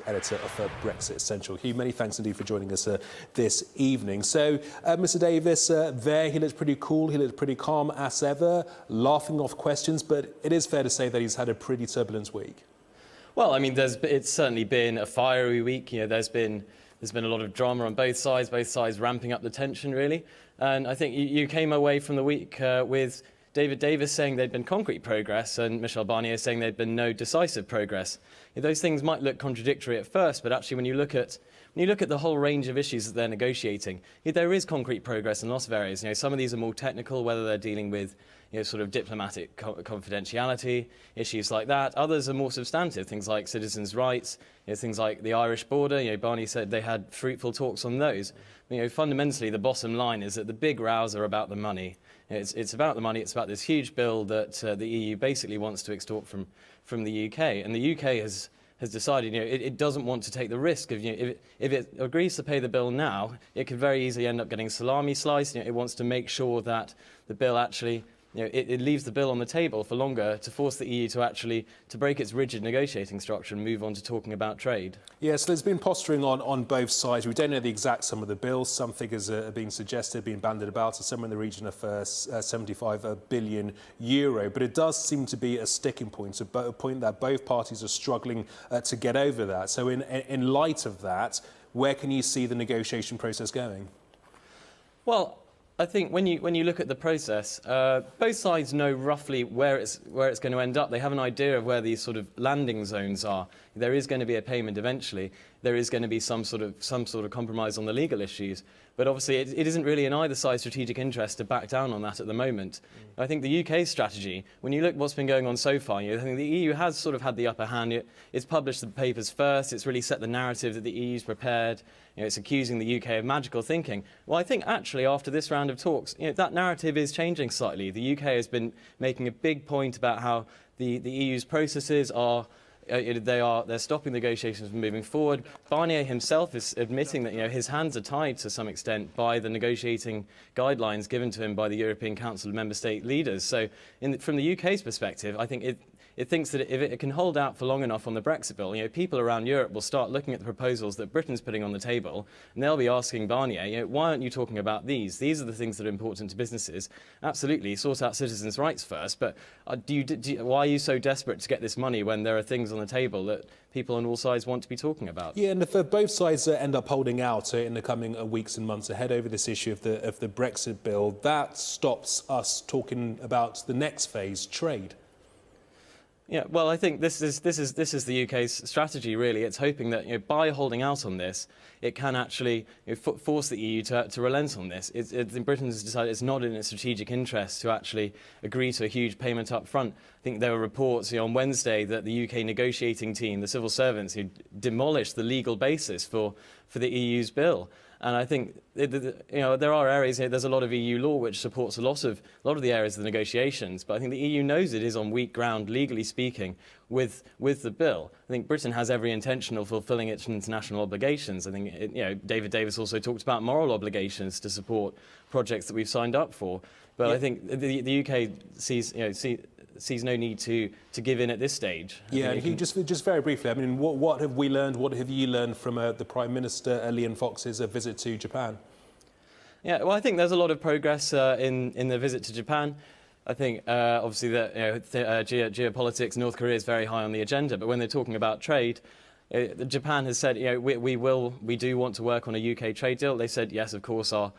editor of BrexitCentral. Hugh, many thanks indeed for joining us this evening. So, Mr. Davis, he looked pretty cool, he looked pretty calm as ever, laughing off questions, but it is fair to say that he's had a pretty turbulent week. Well, I mean, it's certainly been a fiery week. You know, there's been a lot of drama on both sides ramping up the tension, really. And I think you came away from the week with David Davis saying there'd been concrete progress and Michel Barnier saying there'd been no decisive progress. Those things might look contradictory at first, but actually when you look at the whole range of issues that they're negotiating, there is concrete progress in lots of areas. You know, some of these are more technical, whether they're dealing with sort of diplomatic confidentiality, issues like that. Others are more substantive, things like citizens' rights, things like the Irish border. Barnier said they had fruitful talks on those. Fundamentally, the bottom line is that the big rows are about the money. It's about the money. It's about this huge bill that the EU basically wants to extort from the UK, and the UK has decided it doesn't want to take the risk of if it agrees to pay the bill now, it could very easily end up getting salami sliced. It wants to make sure that the bill actually it leaves the bill on the table for longer to force the EU to break its rigid negotiating structure and move on to talking about trade. Yes, there's been posturing on both sides. We don't know the exact sum of the bill. Some figures are being suggested, being bandied about, so somewhere in the region of 75 billion euro. But it does seem to be a sticking point, a point that both parties are struggling to get over that. So in light of that, where can you see the negotiation process going? Well, I think when you look at the process, both sides know roughly where it's going to end up. They have an idea of where these sort of landing zones are. There is going to be a payment eventually. There is going to be some sort of compromise on the legal issues. But obviously, it isn't really in either side's strategic interest to back down on that at the moment. I think the UK's strategy, when you look at what's been going on so far, I think the EU has sort of had the upper hand. It's published the papers first. It's really set the narrative that the EU's prepared. It's accusing the UK of magical thinking. Well, I think actually after this round of talks, that narrative is changing slightly. The UK has been making a big point about how the EU's processes are. They're stopping negotiations from moving forward. Barnier himself is admitting that his hands are tied to some extent by the negotiating guidelines given to him by the European Council of Member State leaders. So from the UK's perspective, I think it thinks that if it can hold out for long enough on the Brexit bill, people around Europe will start looking at the proposals that Britain's putting on the table, and they'll be asking Barnier, why aren't you talking about these? These are the things that are important to businesses. Absolutely, sort out citizens' rights first, but why are you so desperate to get this money when there are things on the table that people on all sides want to be talking about? Yeah, and if both sides end up holding out in the coming weeks and months ahead over this issue of the Brexit bill, that stops us talking about the next phase, trade. Yeah, well, I think this is the UK's strategy, really. It's hoping that by holding out on this, it can actually force the EU to relent on this. Britain has decided it's not in its strategic interest to actually agree to a huge payment up front. I think there were reports on Wednesday that the UK negotiating team, the civil servants, who demolished the legal basis for the EU's bill. And I think there are areas here. There's a lot of EU law which supports a lot of the areas of the negotiations. But I think the EU knows it is on weak ground, legally speaking, with the bill. I think Britain has every intention of fulfilling its international obligations. I think David Davis also talked about moral obligations to support projects that we've signed up for. But yeah. I think the UK sees no need to give in at this stage. Yeah, and just very briefly, I mean, what have we learned, what have you learned from the Prime Minister, Liam Fox's visit to Japan? Yeah, well, I think there's a lot of progress in the visit to Japan. I think, obviously, that geopolitics, North Korea is very high on the agenda, but when they're talking about trade, Japan has said, we do want to work on a UK trade deal. They said, yes, of course, our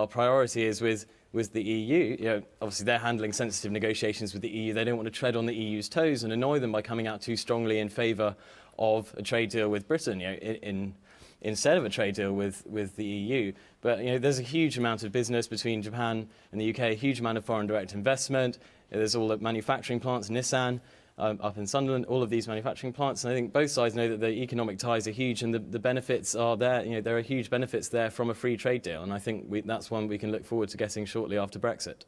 priority is with the EU. Obviously, they're handling sensitive negotiations with the EU. They don't want to tread on the EU's toes and annoy them by coming out too strongly in favour of a trade deal with Britain, instead of a trade deal with the EU. But there's a huge amount of business between Japan and the UK, a huge amount of foreign direct investment. There's all the manufacturing plants, Nissan, up in Sunderland, all of these manufacturing plants. And I think both sides know that the economic ties are huge and the benefits are there. There are huge benefits there from a free trade deal. And I think that's one we can look forward to getting shortly after Brexit.